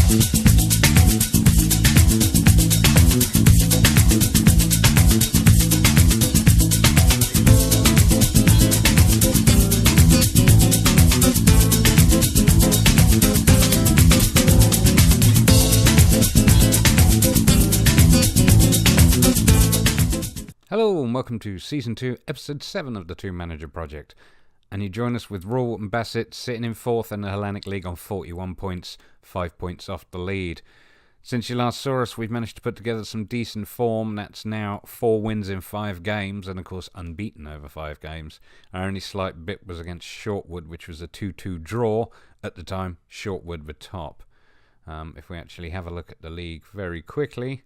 Hello and welcome to Season 2, Episode 7 of the Two Manager Project. And you join us with Royal Wootton Bassett sitting in 4th in the Hellenic League on 41 points, 5 points off the lead. Since you last saw us, we've managed to put together some decent form. That's now 4 wins in 5 games and of course unbeaten over 5 games. Our only slight bit was against Shortwood, which was a 2-2 draw. At the time, Shortwood were top. If we actually have a look at the league very quickly...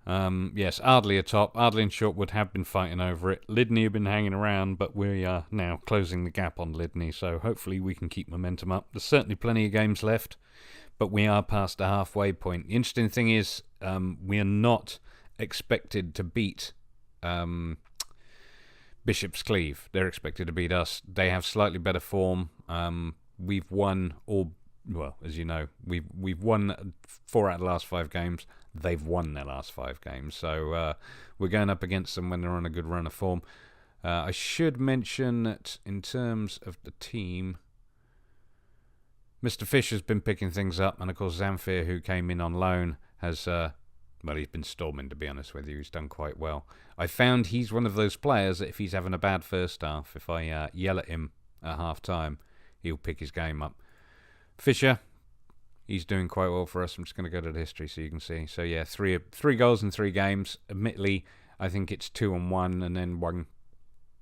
yes, Ardley are top. Ardley and Shortwood have been fighting over it. Lydney have been hanging around, but we are now closing the gap on Lydney, so hopefully we can keep momentum up. There's certainly plenty of games left, but we are past the halfway point. The interesting thing is we are not expected to beat Bishop's Cleeve. They're expected to beat us. They have slightly better form. We've won all... Well, as you know, we've won 4 out of the last 5 games. They've won their last 5 games. So we're going up against them when they're on a good run of form. I should mention that in terms of the team, Mr. Fisher's been picking things up. And, of course, Zamfir, who came in on loan, has... well, he's been storming, to be honest with you. He's done quite well. I found he's one of those players that if he's having a bad first half, if I yell at him at half-time, he'll pick his game up. Fisher, he's doing quite well for us. I'm just going to go to the history so you can see. So, yeah, three goals in 3 games. Admittedly, I think it's 2 and 1 and then one,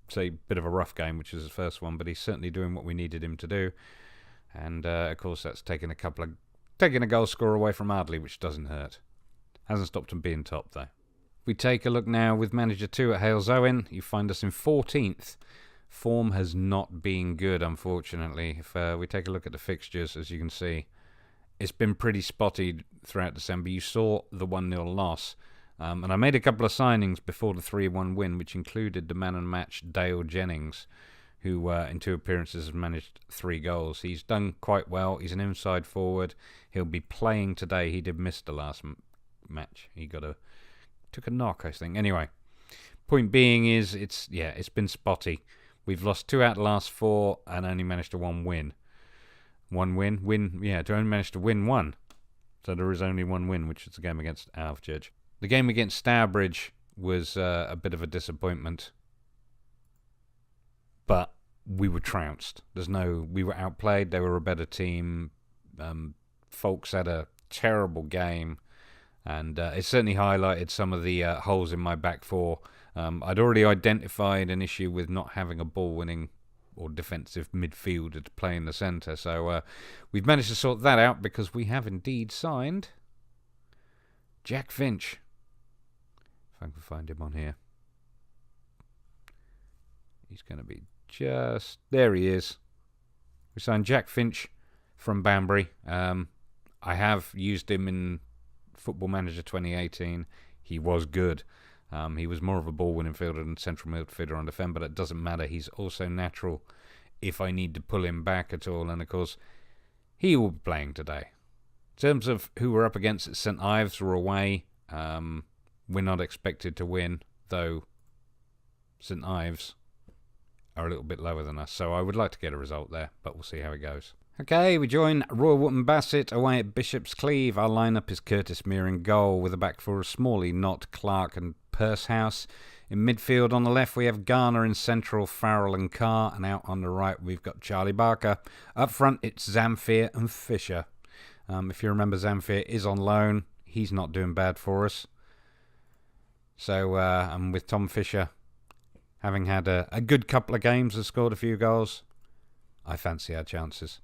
say, bit of a rough game, which is the first one. But he's certainly doing what we needed him to do. And, of course, that's taking a goal score away from Ardley, which doesn't hurt. Hasn't stopped him being top, though. We take a look now with Manager 2 at Hales Owen. You find us in 14th. Form has not been good, unfortunately. If we take a look at the fixtures, as you can see, it's been pretty spotty throughout December. You saw the 1-0 loss. And I made a couple of signings before the 3-1 win, which included the man of the match, Dale Jennings, who in 2 appearances has managed 3 goals. He's done quite well. He's an inside forward. He'll be playing today. He did miss the last match. He took a knock, I think. Anyway, point being is it's been spotty. We've lost 2 out of the last 4 and only managed to 1 win. To only manage to win 1. So there is only 1 win, which is the game against Alvjudge. The game against Stourbridge was a bit of a disappointment. But we were trounced. We were outplayed. They were a better team. Folks had a terrible game. And it certainly highlighted some of the holes in my back 4. I'd already identified an issue with not having a ball-winning or defensive midfielder to play in the centre. So we've managed to sort that out because we have indeed signed Jack Finch. If I can find him on here. He's going to be just... There he is. We signed Jack Finch from Banbury. I have used him in Football Manager 2018. He was good. He was more of a ball-winning fielder than central midfielder on defend, but it doesn't matter. He's also natural if I need to pull him back at all. And, of course, he will be playing today. In terms of who we're up against at St Ives, we're away. We're not expected to win, though St Ives are a little bit lower than us. So I would like to get a result there, but we'll see how it goes. Okay, we join Royal Wootton Bassett away at Bishop's Cleeve. Our lineup is Curtis Mere in goal with a back 4 of Smalley, Knott, Clark and Pursehouse. In midfield on the left we have Garner, in central Farrell and Carr, and out on the right we've got Charlie Barker. Up front it's Zamfir and Fisher. If you remember, Zamfir is on loan. He's not doing bad for us. So, and with Tom Fisher having had a good couple of games and scored a few goals, I fancy our chances.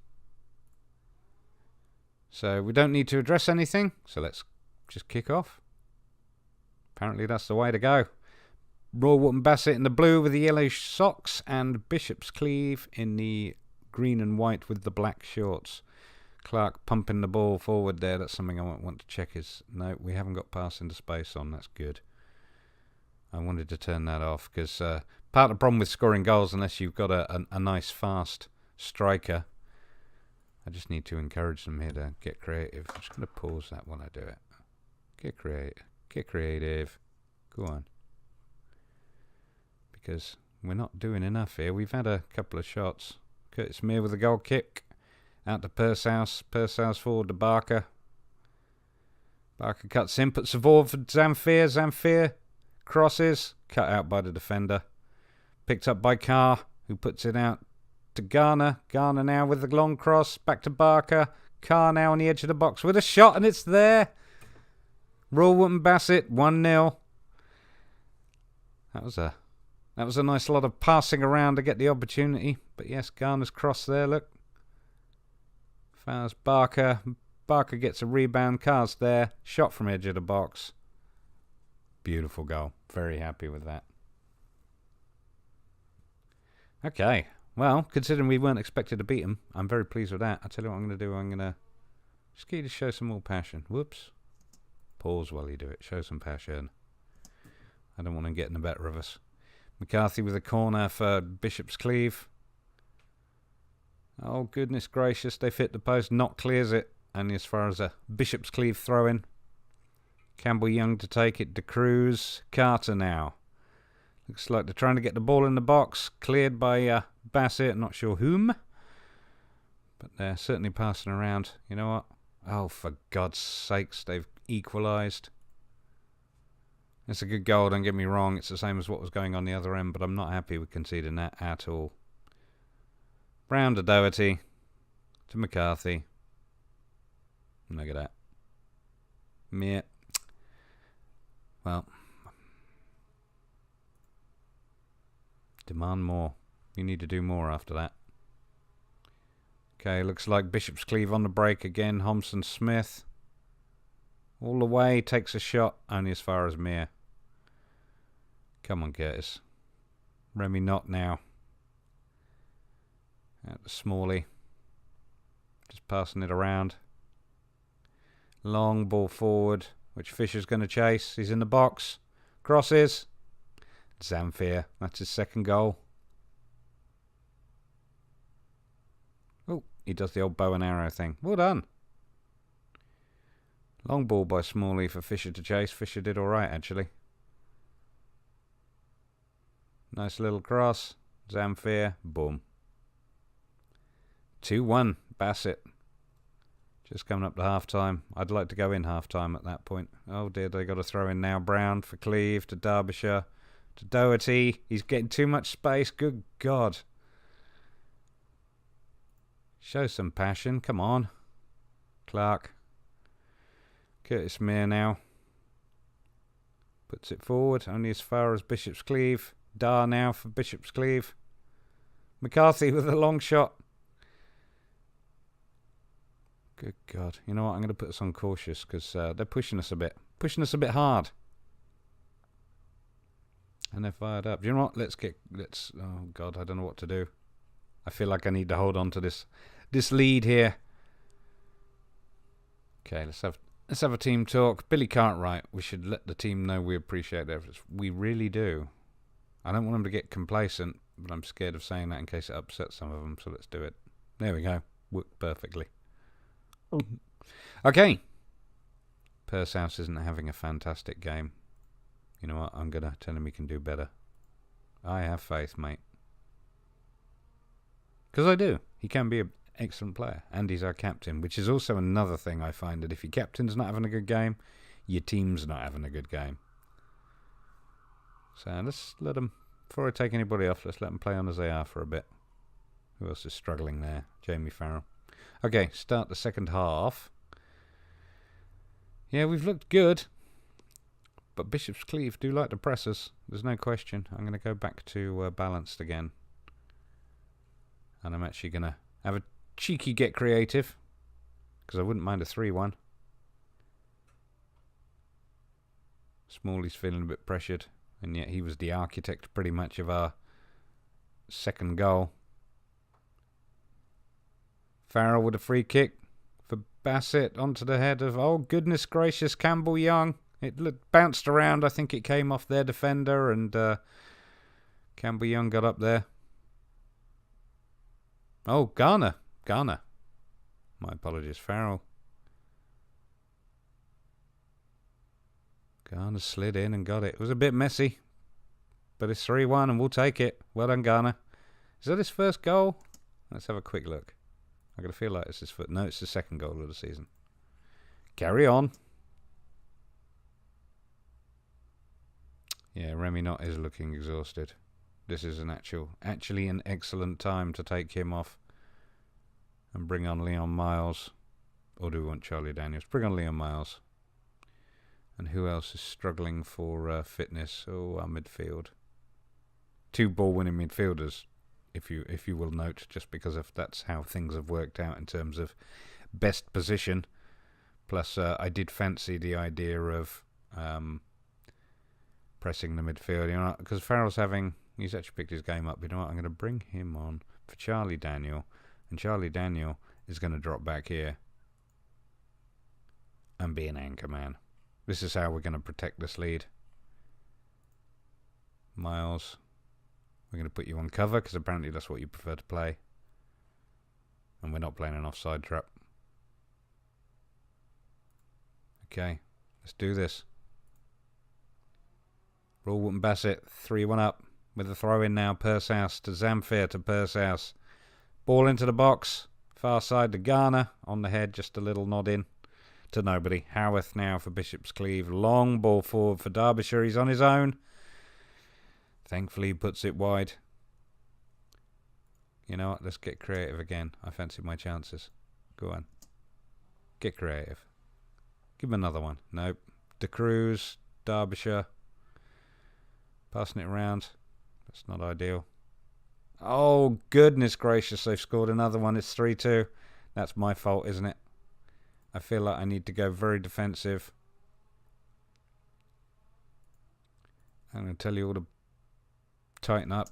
So we don't need to address anything, so let's just kick off. Apparently that's the way to go. Royal Wootton Bassett in the blue with the yellow socks, and Bishop's Cleeve in the green and white with the black shorts. Clark pumping the ball forward there. That's something I want to check. No, we haven't got pass into space on. That's good. I wanted to turn that off because part of the problem with scoring goals, unless you've got a nice fast striker, I just need to encourage them here to get creative. I'm just going to pause that while I do it. Get creative. Get creative. Go on. Because we're not doing enough here. We've had a couple of shots. Curtis Meir with a goal kick. Out to Pursehouse. Pursehouse forward to Barker. Barker cuts in. Puts the forward for Zamfir. Zamfir crosses. Cut out by the defender. Picked up by Carr, who puts it out to Garner. Garner now with the long cross. Back to Barker. Carr now on the edge of the box with a shot, and it's there. Royal Wootton Bassett, 1-0. That was a nice lot of passing around to get the opportunity. But yes, Garner's cross there, look. Fouls Barker. Barker gets a rebound. Carr's there. Shot from edge of the box. Beautiful goal. Very happy with that. Okay. Well, considering we weren't expected to beat them, I'm very pleased with that. I'll tell you what I'm going to do. I'm going to just get you to show some more passion. Whoops. Pause while you do it. Show some passion. I don't want them getting the better of us. McCarthy with a corner for Bishop's Cleeve. Oh, goodness gracious. They've hit the post. Not clears it. Only as far as a Bishop's Cleeve throw-in. Campbell Young to take it. De Cruz. Carter now. Looks like they're trying to get the ball in the box. Cleared by Bassett. Not sure whom. But they're certainly passing around. You know what? Oh, for God's sakes. They've equalised. It's a good goal, don't get me wrong. It's the same as what was going on the other end. But I'm not happy with conceding that at all. Brown to Doherty. To McCarthy. Look at that. Meh. Well. Demand more. You need to do more after that. Okay, looks like Bishop's Cleeve on the break again. Homson Smith. All the way. Takes a shot. Only as far as Meir. Come on, Curtis. Remy Knott now. Out to Smalley. Just passing it around. Long ball forward, which Fisher's going to chase. He's in the box. Crosses. Zamfir. That's his second goal. Oh, he does the old bow and arrow thing. Well done. Long ball by Smalley for Fisher to chase. Fisher did alright, actually. Nice little cross. Zamfir. Boom. 2-1. Bassett. Just coming up to half-time. I'd like to go in half-time at that point. Oh dear, they got to throw in now. Brown for Cleeve to Derbyshire. To Doherty. He's getting too much space. Good God. Show some passion. Come on. Clark. Curtis Meir now. Puts it forward. Only as far as Bishop's Cleeve. Dar now for Bishop's Cleeve. McCarthy with a long shot. Good God. You know what? I'm going to put us on cautious because they're pushing us a bit. Pushing us a bit hard. And they're fired up. Do you know what? Let's... Oh, God, I don't know what to do. I feel like I need to hold on to this lead here. Okay, let's have a team talk. Billy Cartwright. We should let the team know we appreciate their efforts. We really do. I don't want them to get complacent, but I'm scared of saying that in case it upsets some of them, so let's do it. There we go. Worked perfectly. Okay. Pursehouse isn't having a fantastic game. You know what? I'm going to tell him he can do better. I have faith, mate. Because I do. He can be an excellent player. And he's our captain, which is also another thing I find that if your captain's not having a good game, your team's not having a good game. So let's let them, before I take anybody off, let's let them play on as they are for a bit. Who else is struggling there? Jamie Farrell. Okay, start the second half. Yeah, we've looked good. But Bishop's Cleeve do like to press us. There's no question. I'm going to go back to balanced again. And I'm actually going to have a cheeky get creative. Because I wouldn't mind a 3-1. Smalley's feeling a bit pressured. And yet he was the architect pretty much of our second goal. Farrell with a free kick for Bassett onto the head of, oh goodness gracious, Campbell Young. It bounced around. I think it came off their defender and Campbell Young got up there. Oh, Garner. My apologies, Farrell. Garner slid in and got it. It was a bit messy, but it's 3-1 and we'll take it. Well done, Garner. Is that his first goal? Let's have a quick look. I got to feel like it's his foot. No, it's the second goal of the season. Carry on. Yeah, Remy Knott is looking exhausted. This is actually an excellent time to take him off and bring on Leon Miles. Or do we want Charlie Daniels? Bring on Leon Miles. And who else is struggling for fitness? Oh, our midfield. 2 ball-winning midfielders, if you will note, just because that's how things have worked out in terms of best position. Plus, I did fancy the idea of pressing the midfield, you know, because Farrell's he's actually picked his game up. You know what? I'm going to bring him on for Charlie Daniel, and Charlie Daniel is going to drop back here and be an anchor man. This is how we're going to protect this lead. Miles, we're going to put you on cover because apparently that's what you prefer to play. And we're not playing an offside trap. Okay, let's do this. Royal Wootton Bassett, 3-1 up with a throw in now. Pursehouse to Zamfir to Pursehouse. Ball into the box. Far side to Garner. On the head, just a little nod in to nobody. Howarth now for Bishop's Cleeve. Long ball forward for Derbyshire. He's on his own. Thankfully, he puts it wide. You know what? Let's get creative again. I fancy my chances. Go on. Get creative. Give him another one. Nope. De Cruz, Derbyshire. Passing it around. That's not ideal. Oh, goodness gracious. They've scored another one. It's 3-2. That's my fault, isn't it? I feel like I need to go very defensive. I'm going to tell you all to tighten up.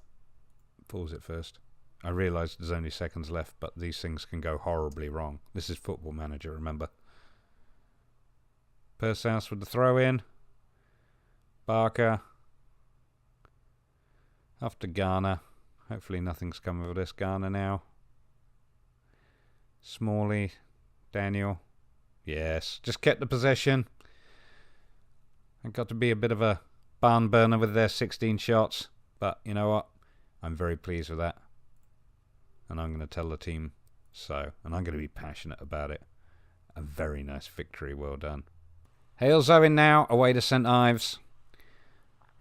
Pause it first. I realise there's only seconds left, but these things can go horribly wrong. This is Football Manager, remember. Pursehouse with the throw in. Barker. After Garner. Hopefully nothing's come of this. Garner now. Smalley. Daniel. Yes. Just kept the possession. I've got to be a bit of a barn burner with their 16 shots. But you know what? I'm very pleased with that. And I'm going to tell the team so. And I'm going to be passionate about it. A very nice victory. Well done. Hales Owen now. Away to St Ives.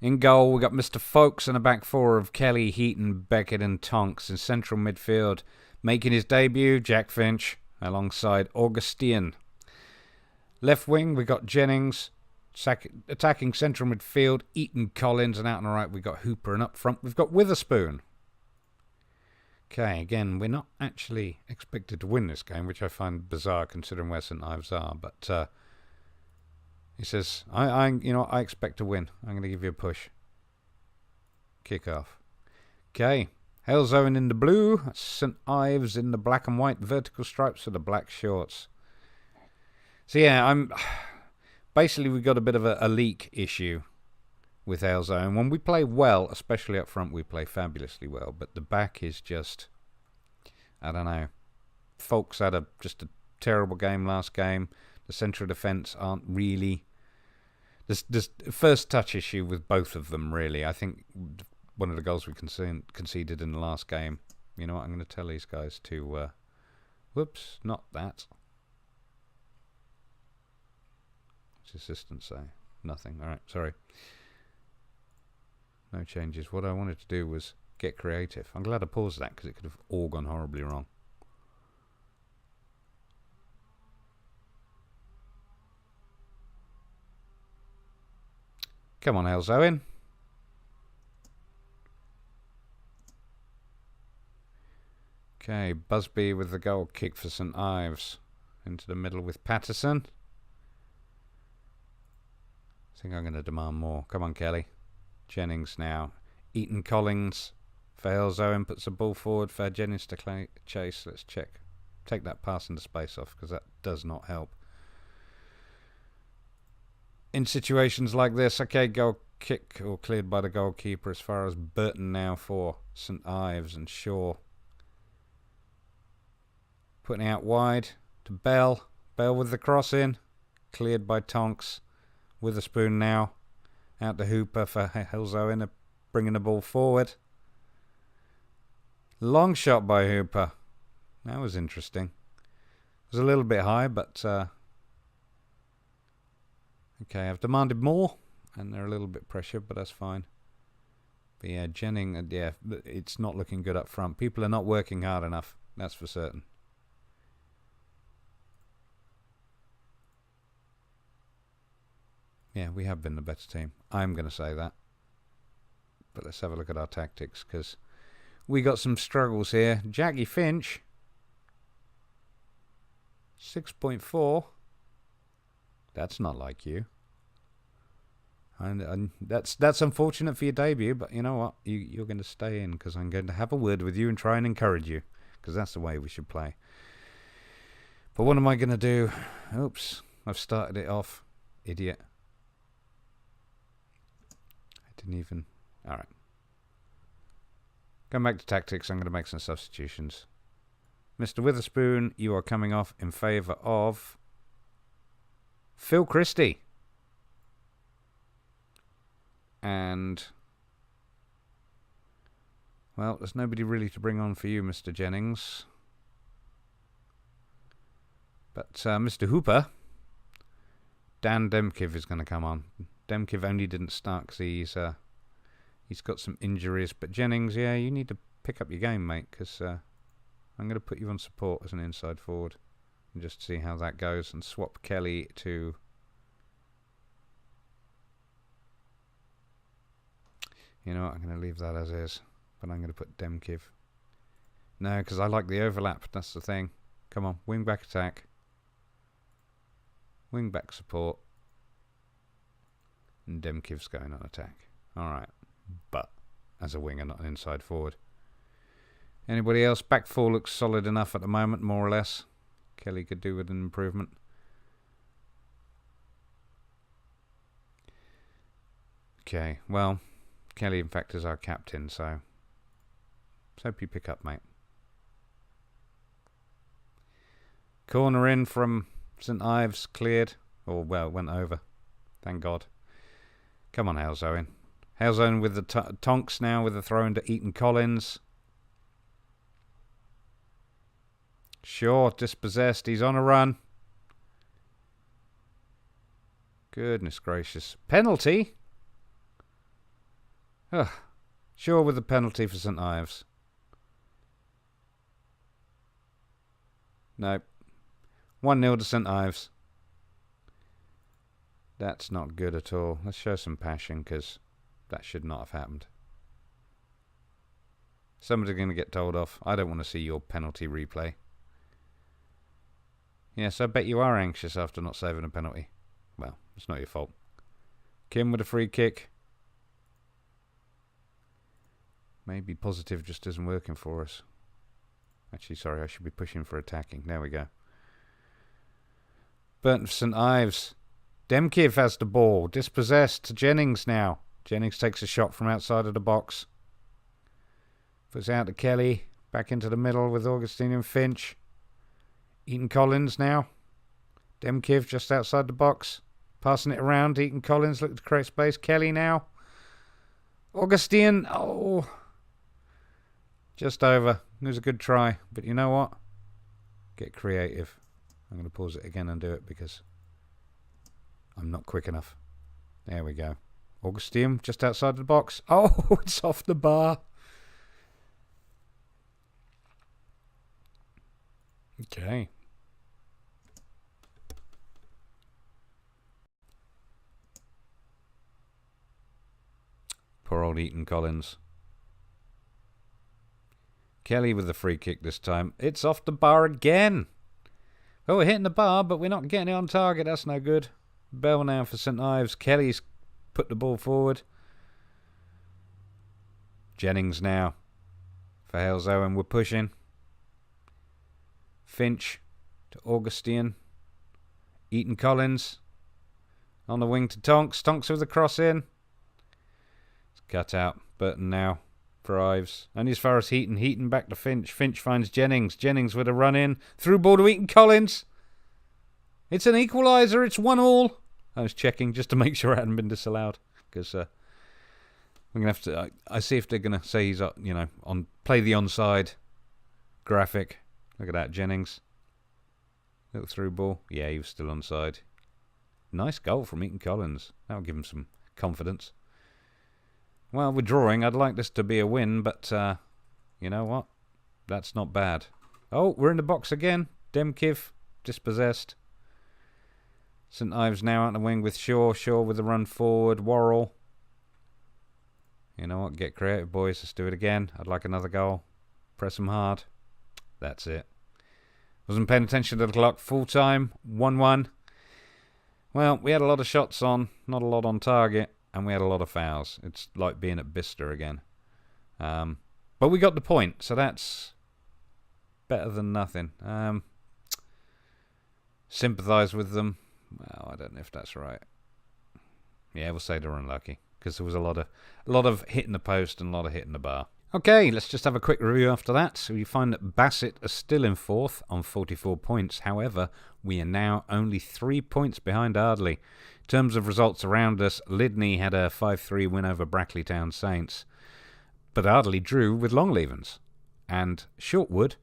In goal, we got Mr. Folkes and a back four of Kelly, Heaton, Beckett and Tonks. In central midfield, making his debut, Jack Finch, alongside Augustine. Left wing, we got Jennings. Attacking central midfield, Eaton, Collins, and out on the right, we got Hooper. And up front, we've got Witherspoon. Okay, again, we're not actually expected to win this game, which I find bizarre considering where St Ives are. But he says, I expect to win. I'm going to give you a push. Kick off. Okay. Hales Owen in the blue. St Ives in the black and white vertical stripes with the black shorts. So yeah, basically we've got a bit of a leak issue with Hales Owen. When we play well, especially up front, we play fabulously well. But the back is just, I don't know. Folkes had just a terrible game last game. The central defence aren't really... There's first touch issue with both of them, really. I think one of the goals we conceded in the last game. You know what? I'm going to tell these guys to... whoops, not that. What's the assistant say? Nothing. All right, sorry. No changes. What I wanted to do was get creative. I'm glad I paused that because it could have all gone horribly wrong. Come on, Hales Owen. Okay, Busby with the goal kick for St Ives. Into the middle with Patterson. I think I'm going to demand more. Come on, Kelly. Jennings now. Eaton Collins for Hales Owen. Puts the ball forward for Jennings to chase. Let's check. Take that pass into space off because that does not help. In situations like this, okay, goal kick or cleared by the goalkeeper as far as Burton now for St Ives and Shaw. Putting out wide. To Bell. Bell with the cross in. Cleared by Tonks. Witherspoon now. Out to Hooper for Hellzoen, bringing the ball forward. Long shot by Hooper. That was interesting. It was a little bit high, but... okay, I've demanded more, and they're a little bit pressured, but that's fine. But yeah, Jennings, yeah, it's not looking good up front. People are not working hard enough, that's for certain. Yeah, we have been the better team. I'm going to say that. But let's have a look at our tactics, because we got some struggles here. Jackie Finch, 6.4. That's not like you. And that's unfortunate for your debut, but you know what? You're going to stay in, because I'm going to have a word with you and try and encourage you, because that's the way we should play. But what am I going to do? Oops, I've started it off. Idiot. Didn't even... Alright. Going back to tactics, I'm going to make some substitutions. Mr. Witherspoon, you are coming off in favour of... Phil Christie. And... well, there's nobody really to bring on for you, Mr. Jennings. But Mr. Hooper... Dan Demkiv is going to come on. Demkiv only didn't start because he's got some injuries. But Jennings, yeah, you need to pick up your game, mate, because I'm going to put you on support as an inside forward and just see how that goes, and swap Kelly to... you know what, I'm going to leave that as is, but I'm going to put Demkiv. No, because I like the overlap, that's the thing. Come on, wing back attack. Wing back support. And Demkiv's going on attack. Alright. But as a winger, not an inside forward. Anybody else? Back four looks solid enough at the moment, more or less. Kelly could do with an improvement. Okay, well, Kelly in fact is our captain, so hope you pick up, mate. Corner in from St Ives, cleared. Or, well, went over. Thank God. Come on, Hellzoen. Hellzoen with the Tonks now, with the throw into Eaton Collins. Shaw, dispossessed. He's on a run. Goodness gracious. Penalty? Ugh. Shaw with the penalty for St Ives. Nope. 1-0 to St Ives. That's not good at all. Let's show some passion, because that should not have happened. Somebody's going to get told off. I don't want to see your penalty replay. Yes, I bet you are anxious after not saving a penalty. Well, it's not your fault. Kim with a free kick. Maybe positive just isn't working for us. Actually, sorry, I should be pushing for attacking. There we go. Burnt for St Ives. Demkiv has the ball. Dispossessed to Jennings now. Jennings takes a shot from outside of the box. Puts out to Kelly. Back into the middle with Augustine and Finch. Eaton Collins now. Demkiv just outside the box. Passing it around. Eaton Collins looking to create space. Kelly now. Augustine. Oh. Just over. It was a good try. But you know what? Get creative. I'm going to pause it again and do it because I'm not quick enough. There we go. Augustine just outside the box. Oh, it's off the bar. Okay. Poor old Eaton Collins. Kelly with the free kick this time. It's off the bar again. Oh, we're hitting the bar, but we're not getting it on target. That's no good. Bell now for St Ives. Kelly's put the ball forward. Jennings now for Hellzoen. We're pushing. Finch to Augustine. Eaton Collins on the wing to Tonks. Tonks with the cross in. It's cut out. Burton now for Ives. Only as far as Heaton. Heaton back to Finch. Finch finds Jennings. Jennings with a run in. Through ball to Eaton Collins. It's an equaliser. It's 1-1. I was checking just to make sure it hadn't been disallowed. Because we're going to have to... I see if they're going to say he's, on play the onside graphic. Look at that, Jennings. Little through ball. Yeah, he was still onside. Nice goal from Eaton Collins. That'll give him some confidence. Well, we're drawing. I'd like this to be a win, but you know what? That's not bad. Oh, we're in the box again. Demkiv, dispossessed. St Ives now out the wing with Shaw. Shaw with a run forward. Worrell. You know what? Get creative, boys. Let's do it again. I'd like another goal. Press them hard. That's it. Wasn't paying attention to the clock. Full time. 1-1. Well, we had a lot of shots on. Not a lot on target. And we had a lot of fouls. It's like being at Bicester again. But we got the point. So that's better than nothing. Sympathise with them. Well, I don't know if that's right. Yeah, we'll say they're unlucky. Because there was a lot of hitting the post and a lot of hitting the bar. Okay, let's just have a quick review after that. So you find that Bassett are still in fourth on 44 points. However, we are now only 3 points behind Ardley. In terms of results around us, Lydney had a 5-3 win over Brackley Town Saints. But Ardley drew with Longlevens. And Shortwood,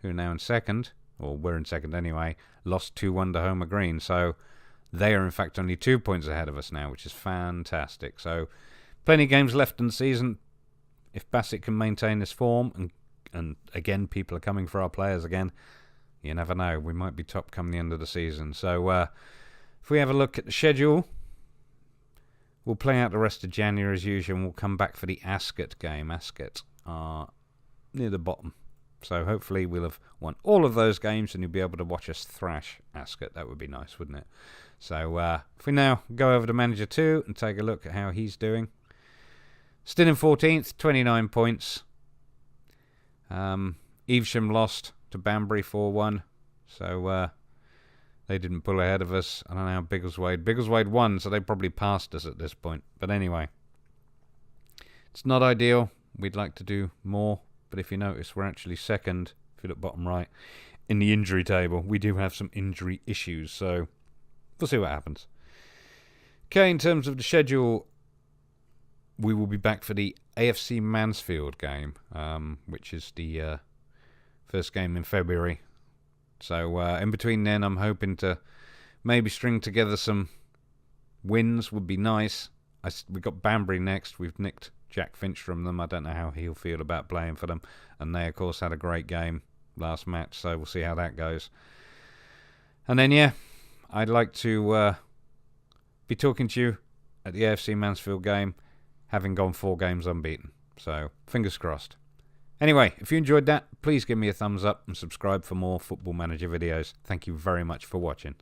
who are now in second, or were in second anyway, lost 2-1 to Homer Green. So they are in fact only 2 points ahead of us now, which is fantastic. So plenty of games left in the season. If Bassett can maintain this form, and again, people are coming for our players again, you never know. We might be top come the end of the season. So if we have a look at the schedule, we'll play out the rest of January as usual, and we'll come back for the Ascot game. Ascot are near the bottom. So hopefully we'll have won all of those games and you'll be able to watch us thrash Ascot. That would be nice, wouldn't it? So if we now go over to Manager 2 and take a look at how he's doing. Still in 14th, 29 points. Evesham lost to Banbury 4-1. So they didn't pull ahead of us. I don't know how Biggleswade. Biggleswade won, so they probably passed us at this point. But anyway, it's not ideal. We'd like to do more. But if you notice, we're actually second, if you look bottom right, in the injury table. We do have some injury issues, so we'll see what happens. Okay, in terms of the schedule, we will be back for the AFC Mansfield game, which is the first game in February. So in between then, I'm hoping to maybe string together some wins. Would be nice. We've got Banbury next. We've nicked Jack Finch from them. I don't know how he'll feel about playing for them. And they, of course, had a great game last match, so we'll see how that goes. And then, yeah, I'd like to be talking to you at the AFC Mansfield game, having gone 4 games unbeaten. So, fingers crossed. Anyway, if you enjoyed that, please give me a thumbs up and subscribe for more Football Manager videos. Thank you very much for watching.